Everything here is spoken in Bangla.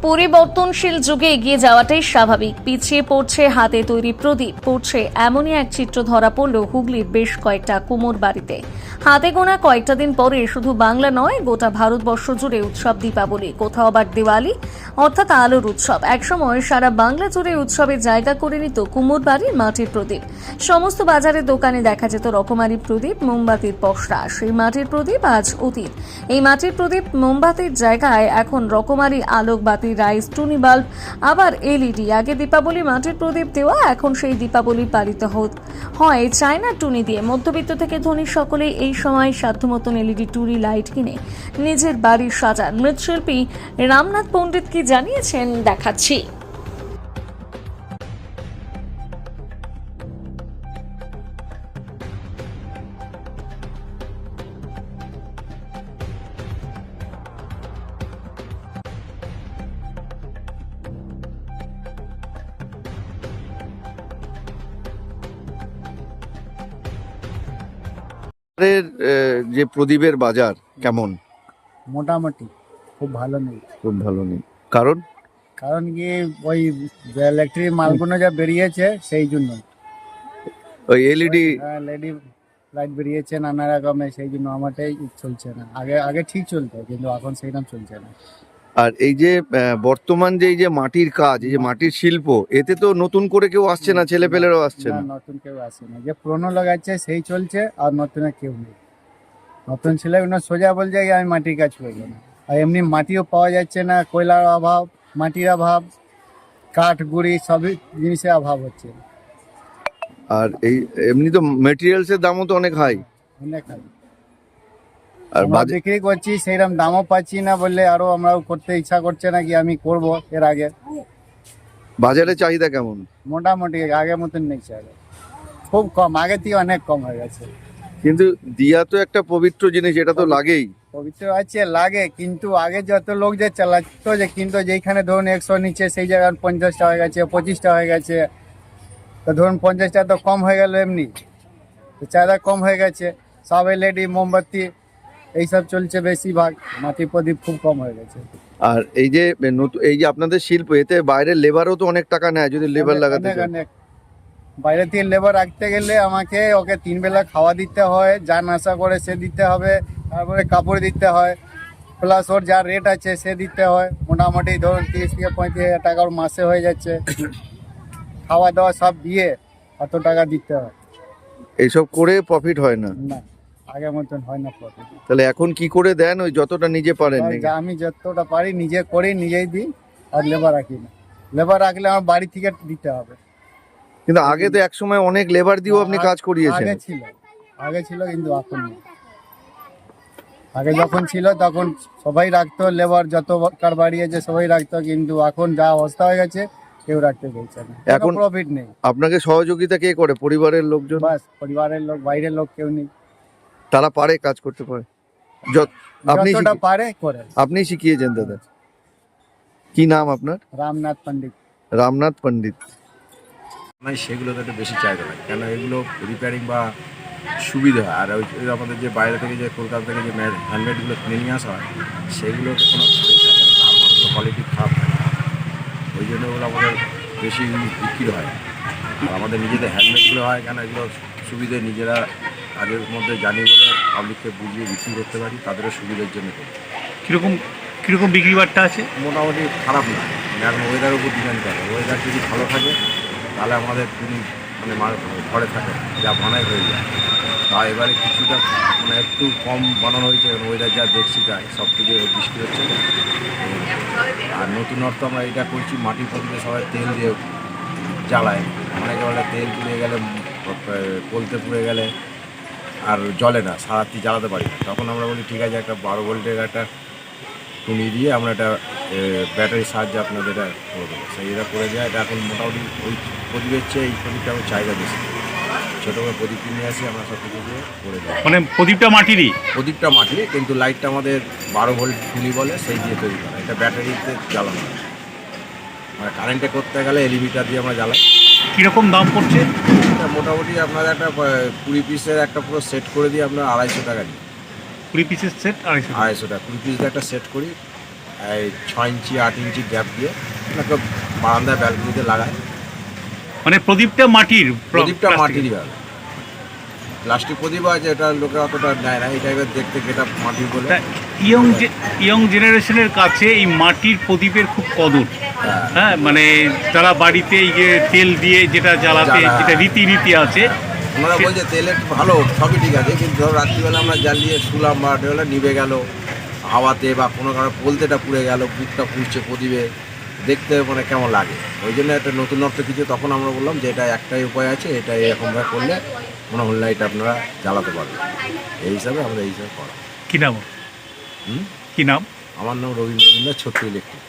পরিবর্তনশীল যুগে এগিয়ে যাওয়াটাই স্বাভাবিক। পিছিয়ে পড়ছে হাতে তৈরি প্রদীপ, পড়ছে এমনই এক চিত্র ধরা পড়ল হুগলির বেশ কয়েকটা কুমোর বাড়িতে। হাতে গোনা কয়েকটা দিন পরে শুধু বাংলা নয়, গোটা ভারতবর্ষ জুড়ে উৎসব দীপাবলি, কোথাও আবার দিওয়ালি অর্থাৎ আলোর উৎসব। একসময় সারা বাংলা জুড়ে উৎসবের জায়গা করে নিত কুমোর বাড়ির মাটির প্রদীপ। সমস্ত বাজারের দোকানে দেখা যেত রকমারি প্রদীপ, মোমবাতির পসরা। সেই মাটির প্রদীপ আজ অতীত। এই মাটির প্রদীপ মোমবাতির জায়গায় এখন রকমারি আলোকবাতি, রাইস, টুনি বাল্ব, আবার এলইডি। আগে দীপাবলি মাটির প্রদীপ দেওয়া, এখন সেই দীপাবলি পালিত হয় চায়না টুনি দিয়ে। মধ্যবিত্ত থেকে ধনী সকলেই এই সময় সাধ্যমতন এলইডি টুনি লাইট কিনে নিজের বাড়ি সাজান। মৃৎশিল্পী রামনাথ পণ্ডিত কি জানিয়েছেন দেখাচ্ছি। যে প্রদীপের বাজার কেমন? মোটামুটি খুব ভালো নেই। খুব ভালো নেই। কারণ কারণ কি, ওই ইলেকট্রিক মালগুলো যা বেরিয়েছে সেই জন্য। ওই এলইডি লেডি লাইট বেরিয়েছে নানা রকমের, সেই জন্য আমারটাই চলছে না। আগে আগে ঠিক চলতো, কিন্তু এখন সেইরকম চলছে না। আর এই যে বর্তমান যে এই যে মাটির কাজ, এই যে মাটির শিল্প, এতে তো নতুন করে কেউ আসছে না, ছেলেপেলেরাও আসছে না। নতুন কেউ আসে না। যে পুরনো লাগাচ্ছে সেই চলছে, আর নতুনের কেউ নেই। নতুন ছেলেগুলো সোজা বলছে আমি মাটির কাজ করবো না। আর এমনি মাটিও পাওয়া যাচ্ছে না, কয়লার অভাব, মাটির অভাব, কাঠ গুঁড়ি সবই জিনিসের অভাব হচ্ছে। আর এই এমনি তো মেটেরিয়ালস এর দামও তো অনেক হাই। অনেক হাই। আর আমরা বিক্রি করছি, সেইরকম দামও পাচ্ছি না বললে আরো আমরাও করতে ইচ্ছা করছে না কি আমি করব। এর আগে বাজারে চাহিদা কেমন? মোটামুটি আগের মতন নেই, চাইলে খুব কম, আগের থেকে অনেক কম হয়ে গেছে। কিন্তু দিয়া তো একটা পবিত্র জিনিস, এটা তো লাগেই। পবিত্র আছে, লাগে, কিন্তু আগে যত লোক যে চালাতো, যে কিন্তু যেখানে ধরুন 100 নিচে, সেই জায়গায় 50টা হয়ে গেছে, 25টা হয়ে গেছে। তো ধরুন 50টা তো কম হয়ে গেল, এমনি তো চাহিদা কম হয়ে গেছে। সব এলইডি, মোমবাতি এইসব চলছে বেশিরভাগ। মাটির প্রদীপ খুব কম হয়ে গেছে। আর এই যে এই যে আপনাদের শিল্প, এতে বাইরের লেবারও তো অনেক টাকা নেয় যদি লেবার লাগাতে চায়। অনেক বাইরে থেকে লেবার রাখতে গেলে আমাকে ওকে 3 বেলা খাওয়া দিতে হয়, যা নাশা করে সে দিতে হবে, তারপরে কাপড় দিতে হয়, প্লাস ওর যা রেট আছে সে দিতে হয়। মোটামুটি ধরুন 30 থেকে 35 টাকা ওর মাসে হয়ে যাচ্ছে। খাওয়া দাওয়া সব দিয়ে অত টাকা দিতে হয়। এইসব করে প্রফিট হয় না। না, আগের মতন হয় না প্রফিট। তাহলে এখন কি করে দেন? ওই যতটা নিজে পারেন নাকি? আমি যতটা পারি নিজে করি, নিজেই দিই, আর লেবার রাখি না। লেবার রাখলে আমার বাড়ি থেকে দিতে হবে। কিন্তু আগে তো একসময় অনেক লেবার দিয়েও আপনি কাজ করিয়েছেন। আগে ছিল কিন্তু এখন নেই। আগে যখন ছিল তখন সবাই রাখতো, লেবার যত কার বাড়িয়েছে সবাই রাখতো, কিন্তু এখন যা অবস্থা হয়ে গেছে কেউ রাখতে চাইছে না। এখন প্রফিট নেই। আপনাকে সহযোগিতা কে করে? পরিবারের লোকজন? বাস পরিবারের লোক, বাইরের লোক কেউ নেই। তারা পারে, কাজ করতে পারে, আপনি যতটা পারে করে। আপনি শিখিয়েছেন দাদা? কি নাম আপনার? রামনাথ পণ্ডিত। রামনাথ পণ্ডিত। সেগুলোতে একটু বেশি চাহিদা লাগে, কেন এগুলো রিপেয়ারিং বা সুবিধা হয়। আর ওই আমাদের যে বাইরে থেকে যে কলকাতা থেকে যে হ্যান্ডমেডগুলো কিনে নিয়ে আসা হয়, সেগুলো কোনো কোয়ালিটি খারাপ থাকে না। ওই জন্য ওগুলো আমাদের বেশি বিক্রি হয়। আর আমাদের নিজেদের হ্যান্ডমেডগুলো হয়, কেন এগুলো সুবিধে নিজেরা কাজের মধ্যে জানি বলে পাবলিককে বুঝিয়ে বিক্রি করতে পারি, তাদেরও সুবিধার জন্য করি। কীরকম বিক্রি বাট্টা আছে? মোটামুটি খারাপ না, এখন ওয়েদারের উপর ডিপেন্ড করে। ওয়েদার যদি ভালো থাকে তাহলে আমাদের তিনি ঘরে থাকে, যা বানাই হয়ে যায়। তা এবারে কিছুটা একটু কম বানানো হয়েছে, ওয়েদার যা দেখছি তাই সব থেকে বৃষ্টি হচ্ছে। আর নতুনত্ব আমরা এটা করছি, মাটির প্রদীপে সবাই তেল দিয়ে জ্বালায়। অনেকে বলে তেল পুড়ে গেলে, কলতে পুড়ে গেলে আর জ্বলে না, সারাতি জ্বালাতে পারি না। তখন আমরা বলি ঠিক আছে, একটা 12 ভোল্টের একটা টুনি দিয়ে আমরা একটা ব্যাটারির সাহায্যে আপনাদের এটা করে দেবো। সেই এটা করে দেওয়া। এটা এখন মোটামুটি ওই প্রদীপের চেয়ে এই প্রদীপটা আমার চাহিদা বেশি। ছোটো করে প্রদীপ কিনে আসি আমরা, সব কিছু দিয়ে করে দেবো। মানে প্রদীপটা মাটিরই? প্রদীপটা মাটির, কিন্তু লাইটটা আমাদের 12 ভোল্ট টুনি বলে, সেই দিয়ে তৈরি করা। এটা ব্যাটারিতে জ্বালানো হয়। মানে কারেন্টে করতে গেলে এলিমিটার দিয়ে আমরা জ্বালাই। কীরকম দাম পড়ছে? এটা মোটামুটি আপনার একটা 20 পিসের একটা পুরো সেট করে দিয়ে আপনার 250 টাকা নিই। 20 পিসের সেট 250 টাকা। 20 পিসের একটা সেট করি, এই 6 ইঞ্চি 8 ইঞ্চি গ্যাপ দিয়ে একটা বারান্দায় ব্যালকনিতে লাগায়। মানে প্রদীপটা মাটির প্রদীপটা প্লাস্টিকের। মাটিরই ব্যাপার, প্লাস্টিক প্রদীপ আছে, এটা লোকে অতটা নেয় না, এই টাইপের দেখতে এটা মাটির বলে। তা ইয়ং জেনারেশনের কাছে এই মাটির প্রদীপের খুব কদর। হ্যাঁ। হ্যাঁ, মানে তারা বাড়িতে এই যে তেল দিয়ে যেটা জ্বালাতে যেটা রীতি আছে, ওনারা বলছে তেল একটু ভালো, সবই ঠিক আছে, কিন্তু ধরো রাত্রিবেলা আমরা জ্বালিয়ে শুলাম বা হলে নিভে গেল হাওয়াতে বা কোনো কারণে পোলতেটা পুড়ে গেল, বুকটা পুড়ছে প্রদীপে, দেখতে মানে কেমন লাগে। ওই জন্য একটা নতুনত্ব কিছু, তখন আমরা বললাম যে এটা একটাই উপায় আছে, এটা এরকমভাবে করলে কোনো হল লাইট আপনারা জ্বালাতে পারবেন। এই হিসাবে আমরা এই হিসাবে করা। কি নাম? হুম? কি নাম? আমার নাম রবীন্দ্রনাথ, ছোট্ট ইলেকট্রিক।